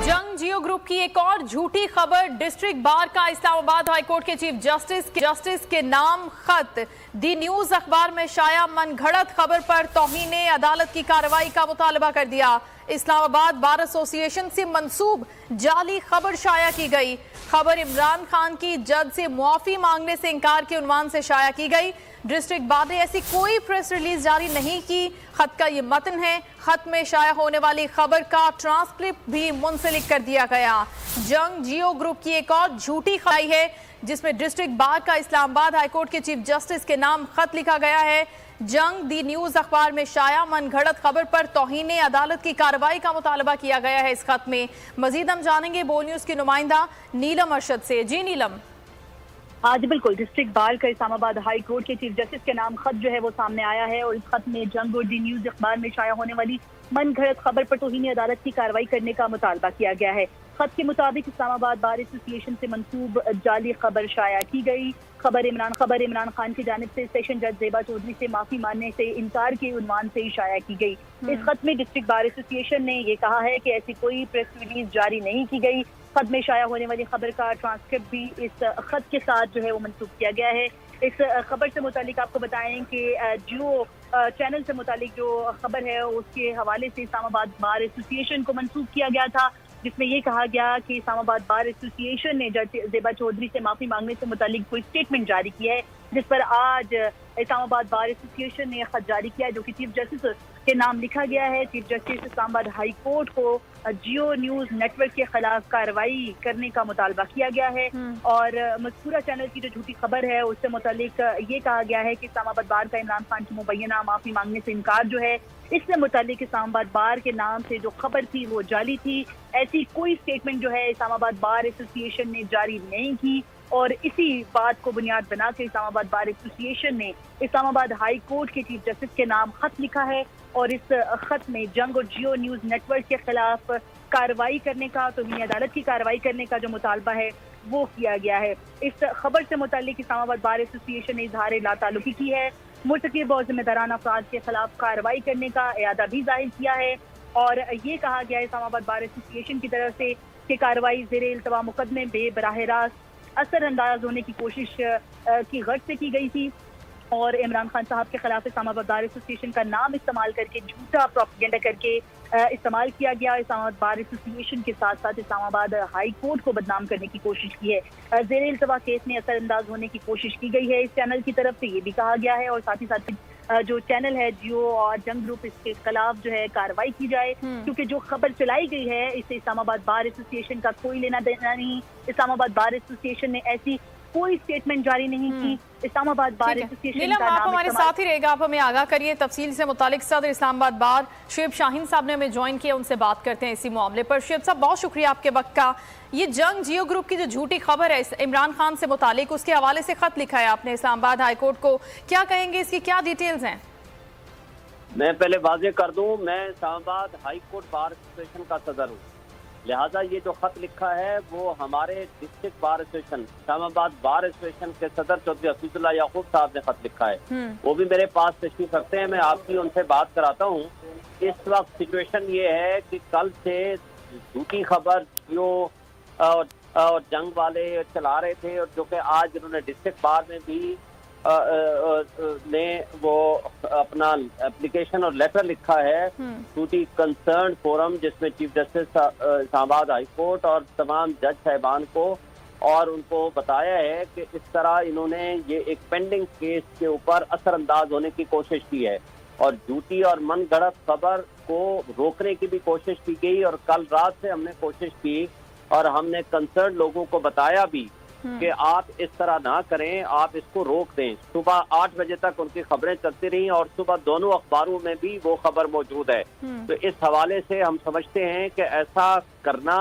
जंग जियो ग्रुप की एक और झूठी खबर। डिस्ट्रिक्ट बार का इस्लामाबाद हाई कोर्ट के चीफ जस्टिस के नाम खत दी न्यूज अखबार में शाया। मनगढ़ंत खबर पर तौहीन अदालत की कार्रवाई का मुतालबा कर दिया। इस्लामाबाद बार एसोसिएशन से मंसूब जाली खबर शाया की गई। खबर इमरान खान की जज से मुआफी मांगने से इनकार के उन्वान से शाया की गई। डिस्ट्रिक्ट बार ने ऐसी कोई प्रेस रिलीज जारी नहीं की। खत का ये मतन है। खत में शाया होने वाली खबर का ट्रांसक्रिप्ट भी मुंसलिक कर दिया गया। जंग जियो ग्रुप की एक और झूठी खबर है जिसमें डिस्ट्रिक्ट बार का इस्लामाबाद हाईकोर्ट के चीफ जस्टिस के नाम खत लिखा गया है। जंग दी न्यूज अखबार में शाया। मनगढ़ंत खबर पर तौहीन अदालत की कार्रवाई का मुतालबा किया गया है इस खत में। मजीद हम जानेंगे बोल न्यूज की नुमाइंदा नीलम अरशद से। जी नीलम। आज बिल्कुल डिस्ट्रिक्ट बार का इस्लामाबाद हाई कोर्ट के चीफ जस्टिस के नाम खत जो है वो सामने आया है और इस खत में जंग और दी न्यूज अखबार में शाया होने वाली मनगढ़ंत खबर पर तौहीन अदालत की कार्रवाई करने का मुतालबा किया गया है। खत के मुताबिक इस्लामाबाद बार एसोसिएशन से मंसूब जाली खबर शाया की गई। खबर इमरान खान की जानिब से सेशन जज ज़ेबा चौधरी से माफी मांगने से इनकार के उन्वान से शाया की गई। इस खत में डिस्ट्रिक्ट बार एसोसिएशन ने ये कहा है कि ऐसी कोई प्रेस रिलीज जारी नहीं की गई। खत में शाया होने वाली खबर का ट्रांसक्रिप्ट भी इस खत के साथ जो है वो मंसूब किया गया है। इस खबर से मुतालिक आपको बताएं कि जियो चैनल से मुतालिक जो खबर है उसके हवाले से इस्लामाबाद बार एसोसिएशन को मंसूब किया गया था, जिसमें ये कहा गया कि इस्लामाबाद बार एसोसिएशन ने जज ज़ेबा चौधरी से माफी मांगने से मुतालिक कोई स्टेटमेंट जारी की है, जिस पर आज इस्लामाबाद बार एसोसिएशन ने खत जारी किया है जो कि चीफ जस्टिस के नाम लिखा गया है। Chief justice Islamabad high court को जियो न्यूज नेटवर्क के खिलाफ कार्रवाई करने का मुतालबा किया गया है और मज़कूरा चैनल की जो झूठी खबर है उससे मुतालिक ये कहा गया है कि इस्लामाबाद बार का इमरान खान की मुबैना माफी मांगने से इनकार जो है इससे मुतालिक इस्लामाबाद बार के नाम से जो खबर थी वो जाली थी। ऐसी कोई स्टेटमेंट जो है इस्लामाबाद बार एसोसिएशन ने जारी नहीं की और इसी बात को बुनियाद बना के इस्लामाबाद बार एसोसिएशन ने इस्लामाबाद हाई कोर्ट के चीफ जस्टिस के नाम खत लिखा है और इस खत में जंग और जियो न्यूज नेटवर्क के खिलाफ कार्रवाई करने का, तौहीन अदालत की कार्रवाई करने का जो मुतालबा है वो किया गया है। इस खबर से मुतालिक इस्लामाबाद बार एसोसिएशन ने इजहार लाताल्लुकी की है। मुर्तकिब और जिम्मेदाराना अफराद के खिलाफ कार्रवाई करने का इरादा भी जाहिर किया है और ये कहा गया है इस्लामाबाद बार एसोसिएशन की तरफ से कि कार्रवाई ज़ेरे इल्तवा मुकदमे बराह रास्त असर अंदाज होने की कोशिश की गर्ज से की गई थी और इमरान खान साहब के खिलाफ इस्लामाबाद बार एसोसिएशन का नाम इस्तेमाल करके झूठा प्रोपेगेंडा करके इस्तेमाल किया गया। इस्लामाबाद बार एसोसिएशन के साथ साथ इस्लामाबाद हाई कोर्ट को बदनाम करने की कोशिश की है। ज़ेरे इल्तवा केस में असरअंदाज होने की कोशिश की गई है इस चैनल की तरफ से, ये भी कहा गया है और साथ ही साथ जो चैनल है जियो और जंग ग्रुप इसके खिलाफ जो है कार्रवाई की जाए क्योंकि जो खबर चलाई गई है इससे इस्लामाबाद बार एसोसिएशन का कोई लेना देना नहीं। इस्लामाबाद बार एसोसिएशन ने ऐसी कोई स्टेटमेंट जारी नहीं की। इस्लामाबाद बार एसोसिएशन का आप हमारे साथ ही रहेगा, आप हमें आगाह करिए तफसील से मुतालिक। सदर इस्लामाबाद बार शुएब शाहीन साहब ने हमें ज्वाइन किया, उनसे बात करते हैं इसी मामले पर। शुएब साहब बहुत शुक्रिया आपके वक्त का। ये जंग जियो ग्रुप की जो झूठी खबर है इमरान खान से मुतालिक, उसके हवाले से खत लिखा है आपने इस्लामाबाद हाई कोर्ट को, क्या कहेंगे, इसकी क्या डिटेल्स हैं? मैं पहले वाज़ेह कर दूं, मैं Islamabad high court bar association का सदर हूँ, लिहाजा ये जो खत लिखा है वो हमारे district bar association Islamabad bar association के सदर चौधरी हफीजुल्लाह याकूब साहब ने खत लिखा है। वो भी मेरे पास तशरीफ रखते हैं, मैं आपकी उनसे बात कराता हूँ। इस वक्त सिचुएशन ये है कि कल से झूठी खबर जो और जंग वाले चला रहे थे और जो कि आज उन्होंने डिस्ट्रिक्ट बार में भी ने वो अपना एप्लीकेशन और लेटर लिखा है टू दी कंसर्न फोरम, जिसमें chief justice Islamabad high court और तमाम जज साहिबान को और उनको बताया है कि इस तरह इन्होंने ये एक पेंडिंग केस के ऊपर असरअंदाज होने की कोशिश की है और झूठी और मनगढ़ंत खबर को रोकने की भी कोशिश की गई और कल रात से हमने कोशिश की और हमने कंसर्न लोगों को बताया भी कि आप इस तरह ना करें, आप इसको रोक दें। सुबह 8 बजे तक उनकी खबरें चलती रहीं और सुबह दोनों अखबारों में भी वो खबर मौजूद है। तो इस हवाले से हम समझते हैं कि ऐसा करना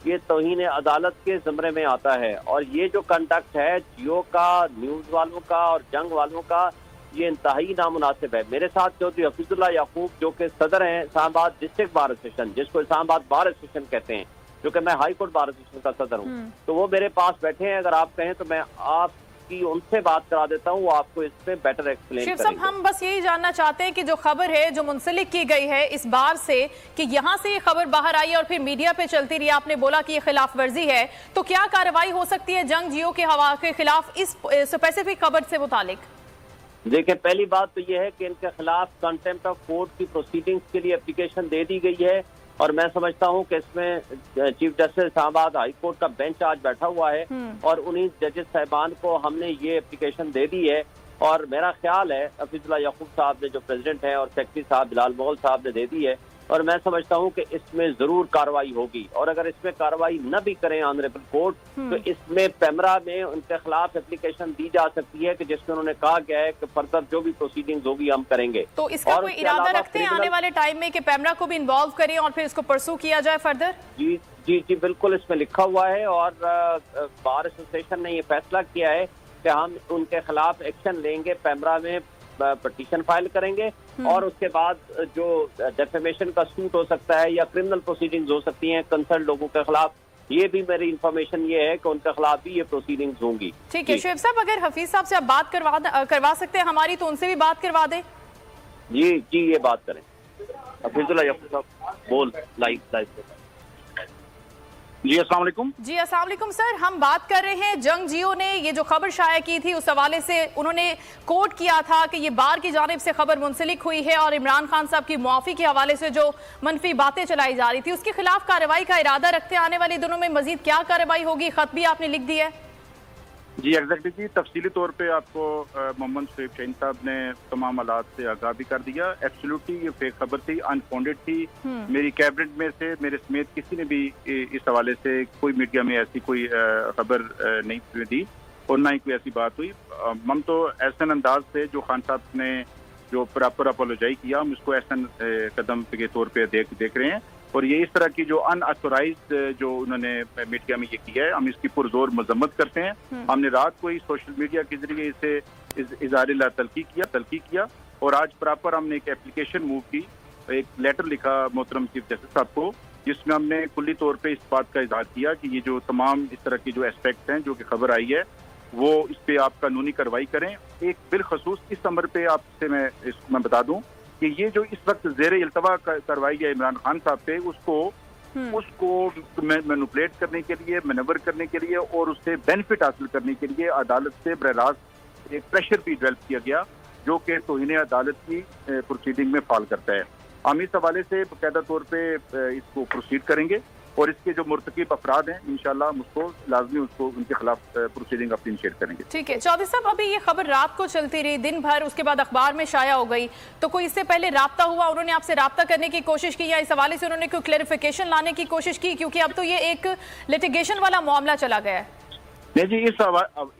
ये तौहीन अदालत के ज़मरे में आता है और ये जो कंडक्ट है जियो का, न्यूज़ वालों का और जंग वालों का, ये इंतहाई नामुनासिब है। मेरे साथ चौधरी हफीजुल्लाह याकूब जो कि सदर हैं इस्लामाबाद डिस्ट्रिक्ट बार एसोसिएशन, जिसको इस्लामाबाद बार एसोसिएशन कहते हैं, जो कि मैं हाई कोर्ट बार एसोसिएशन का सदर हूँ, तो वो मेरे पास बैठे हैं। अगर आप कहें तो मैं की उनसे बात करा देता हूँ, वो आपको इस पे बेटर एक्सप्लेन शिव करेंगे। साहब, हम बस यही जानना चाहते हैं कि जो खबर है जो मुंसलिक की गई है इस बार से, कि यहाँ से ये खबर बाहर आई और फिर मीडिया पे चलती रही, आपने बोला कि ये खिलाफ वर्जी है, तो क्या कार्रवाई हो सकती है जंग जियो के खिलाफ इस स्पेसिफिक खबर से मुतालिक? देखिए, पहली बात तो ये है कि इनके खिलाफ कंटेम्प्ट ऑफ कोर्ट की प्रोसीडिंग्स के लिए एप्लीकेशन दे दी गई है, और मैं समझता हूं कि इसमें chief justice Islamabad high court का बेंच आज बैठा हुआ है और उन्हीं जजेस साहिबान को हमने ये एप्लीकेशन दे दी है। और मेरा ख्याल है हफीजुल्लाह याकूब साहब ने, जो प्रेसिडेंट हैं, और सेक्रेटरी साहब बिलाल मुगल साहब ने दे दी है, और मैं समझता हूं कि इसमें जरूर कार्रवाई होगी। और अगर इसमें कार्रवाई न भी करें ऑनरेबल कोर्ट, तो इसमें पैमरा में उनके खिलाफ एप्लीकेशन दी जा सकती है कि जिसमें उन्होंने कहा गया है कि फर्दर जो भी प्रोसीडिंग्स होगी हम करेंगे। तो इसका कोई इरादा रखते हैं आने वाले टाइम में कि पैमरा को भी इन्वॉल्व करें और फिर इसको परसू किया जाए फर्दर? जी जी जी, बिल्कुल इसमें लिखा हुआ है, और बार एसोसिएशन ने ये फैसला किया है कि हम उनके खिलाफ एक्शन लेंगे, पैमरा में पटिशन फाइल करेंगे, और उसके बाद जो डेफेमेशन का सूट हो सकता है या क्रिमिनल प्रोसीडिंग्स हो सकती हैं कंसर्न लोगों के खिलाफ, ये भी मेरी इंफॉर्मेशन ये है कि उनके खिलाफ भी ये प्रोसीडिंग्स होंगी। ठीक है शुएब साहब, अगर हफीज साहब से आप बात करवा सकते हैं हमारी, तो उनसे भी बात करवा दें। जी जी, ये बात करें। हफीजुल्लाह याकूब साहब बोल लाइव। जी अस्सलाम वालेकुम। जी अस्सलाम वालेकुम सर, हम बात कर रहे हैं जंग जियो ने ये जो खबर शाया की थी उस हवाले से उन्होंने कोट किया था कि ये बार की जानिब से खबर मुंसलिक हुई है और इमरान खान साहब की मुआफी के हवाले से जो मनफी बातें चलाई जा रही थी उसके खिलाफ कार्रवाई का इरादा रखते हैं। आने वाले दिनों में मजीद क्या कार्रवाई होगी? खत भी आपने लिख दिया है। जी एग्जैक्टली जी, तफसीली तौर पे आपको मोहम्मद शुएब शाहीन साहब ने तमाम हालात से आगाह भी कर दिया। एब्सोल्युटली ये फेक खबर थी, अनफाउंडेड थी। मेरी कैबिनेट में से मेरे समेत किसी ने भी इस हवाले से कोई मीडिया में ऐसी कोई खबर नहीं दी और ना ही कोई ऐसी बात हुई। हम तो ऐसा अंदाज से जो खान साहब ने जो प्रॉपर अपोलोजाई किया, हम इसको ऐसा कदम के तौर पे देख रहे हैं, और ये इस तरह की जो अनऑथोराइज्ड जो उन्होंने मीडिया में ये किया है, हम इसकी पुरजोर मजम्मत करते हैं। हमने रात को ही सोशल मीडिया के जरिए इसे इज़हार तलकी किया और आज प्रॉपर हमने एक एप्लीकेशन मूव की, एक लेटर लिखा मोहतरम चीफ जस्टिस साहब को, जिसमें हमने कुल्ली तौर पे इस बात का इजहार किया कि ये जो तमाम इस तरह की जो एस्पेक्ट हैं जो कि खबर आई है, वो इस पे आप कानूनी कार्रवाई करें। एक बिलखसूस इस अमर पे आपसे मैं बता दूं कि ये जो इस वक्त ज़ेरे इल्तवा कार्रवाई है इमरान खान साहब पे, उसको मैनिपुलेट करने के लिए, मैनेवर करने के लिए और उससे बेनिफिट हासिल करने के लिए अदालत से बरह रास्त एक प्रेशर भी डेवलप किया गया, जो कि तौहीन अदालत की प्रोसीडिंग में फॉल करता है। हम इस हवाले से बाकायदा तौर पे इसको प्रोसीड करेंगे और इसके जो मुर्तकिब अफराद हैं इंशाल्लाह हम उसको लाजमी उनके खिलाफ प्रोसीडिंग अपनी इनिशिएट करेंगे। ठीक है चौधरी साहब, अभी ये खबर रात को चलती रही दिन भर, उसके बाद अखबार में शाया हो गई, तो कोई इससे पहले राब्ता हुआ, उन्होंने आपसे राब्ता करने की कोशिश की या इस हवाले से उन्होंने कोई क्लैरिफिकेशन लाने की कोशिश की? क्योंकि अब तो ये एक लिटिगेशन वाला मामला चला गया है। नहीं जी,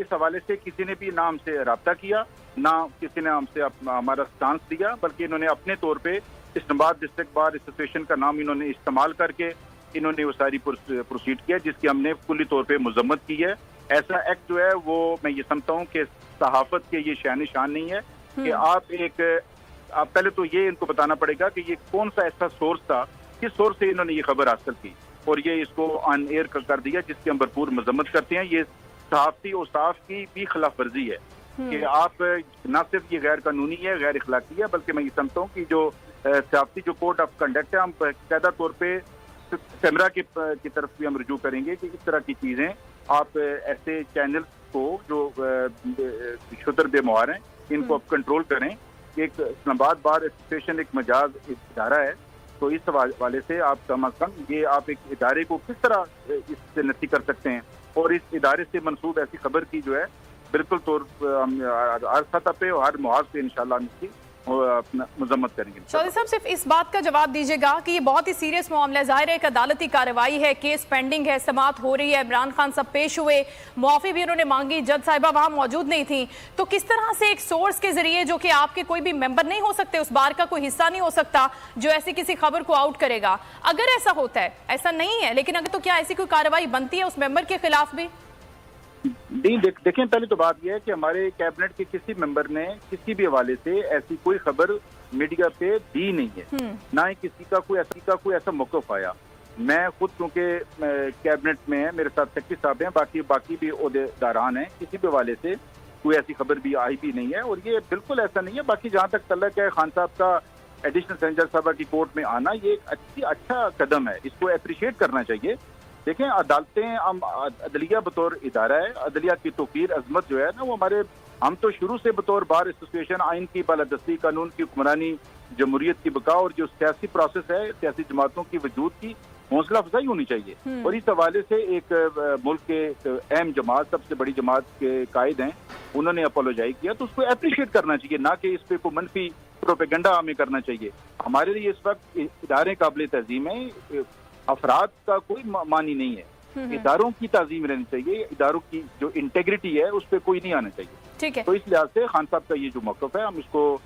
इस हवाले से किसी ने भी ना हमसे राब्ता किया, ना किसी ने हमसे हमारा स्टांस दिया, बल्कि इन्होंने अपने तौर पे इस्लामाबाद डिस्ट्रिक्ट बार एसोसिएशन का नाम इन्होंने इस्तेमाल करके इन्होंने वो सारी प्रोसीड किया, जिसकी हमने कुल्ली तौर पे मजम्मत की है। ऐसा एक्ट जो है वो मैं ये समझता हूँ कि सहाफत के ये शान निशान नहीं है कि आप पहले तो ये इनको बताना पड़ेगा कि ये कौन सा ऐसा सोर्स था, किस सोर्स से इन्होंने ये खबर हासिल की और ये इसको ऑन एयर कर दिया, जिसकी हम भरपूर मजम्मत करते हैं। ये सहाफती और साफ की भी खिलाफ वर्जी है कि आप न सिर्फ ये गैर कानूनी है, गैर इखलाकी है, बल्कि मैं ये समझता हूँ कि जो सहाफती जो कोड ऑफ कंडक्ट है, हम बाकायदा तौर पे कैमरा की तरफ भी हम रुजू करेंगे कि इस तरह की चीजें आप ऐसे चैनल को जो शुतर बेमुहार हैं इनको आप कंट्रोल करें। एक इस्लामाबाद बार एसोसिएशन एक मजाज इदारा है, तो इस हवाले से आप कम अज कम ये आप एक इदारे को किस तरह इससे नफी कर सकते हैं और इस इदारे से मंसूब ऐसी खबर की जो है बिल्कुल तौर हर सतह पे और हर मुहाज पे इंशाल्लाह इसकी मजम्मत करेंगे। चौधरी साहब, सिर्फ इस बात का जवाब दीजिएगा कि ये बहुत ही सीरियस मामला है, जाहिर है एक अदालती कार्रवाई है, केस पेंडिंग है, समाअत हो रही है, इमरान खान साहब पेश हुए, मुआफी भी उन्होंने मांगी, जज साहिबा वहां मौजूद नहीं थी, तो किस तरह से एक सोर्स के जरिए जो कि आपके कोई भी मेंबर नहीं हो सकते, उस बार का कोई हिस्सा नहीं हो सकता, जो ऐसी किसी खबर को आउट करेगा? अगर ऐसा होता है, ऐसा नहीं है लेकिन अगर, तो क्या ऐसी कोई कार्रवाई बनती है उस मेंबर के खिलाफ भी? नहीं, देखें पहले तो बात यह है कि हमारे कैबिनेट के किसी मेंबर ने किसी भी हवाले से ऐसी कोई खबर मीडिया पे दी नहीं है, ना ही किसी का कोई ऐसा मौक़िफ़ आया। मैं खुद क्योंकि कैबिनेट में है, मेरे साथ सेक्रेटरी साहब हैं, बाकी भी ओहदेदारान हैं, किसी भी हवाले से کوئی ایسی خبر بھی آئی بھی نہیں ہے، اور یہ بالکل ایسا نہیں ہے۔ باقی جہاں تک تعلق ہے خان صاحب کا ایڈیشنل سینیٹر صاحبہ کی کورٹ میں آنا، یہ ایک اچھا قدم ہے، اس کو اپریشیٹ کرنا چاہیے۔ دیکھیں عدالتیں، عدلیہ بطور ادارہ ہے، عدلیہ کی توقیر عظمت جو ہے نا، وہ ہم تو شروع سے بطور بار ایسوسیشن آئین کی بالادستی، قانون کی حکمرانی، جمہوریت کی بقا اور جو سیاسی پروسیس ہے، سیاسی جماعتوں کی وجود کی حوصلہ افزائی ہونی چاہیے۔ اور اس حوالے سے ایک ملک کے اہم جماعت، سب سے بڑی جماعت کے قائد ہیں، انہوں نے اپولوجائی کیا، تو اس کو اپریشیٹ کرنا چاہیے، نہ کہ اس پہ کوئی منفی پروپیگنڈا ہمیں کرنا چاہیے۔ ہمارے لیے اس وقت ادارے قابل تعظیم ہیں، افراد کا کوئی معنی نہیں ہے، اداروں کی تعظیم رہنی چاہیے، اداروں کی جو انٹیگریٹی ہے اس پہ کوئی نہیں آنا چاہیے۔ ٹھیک ہے، تو اس لحاظ سے خان صاحب کا یہ جو موقف ہے، ہم اس کو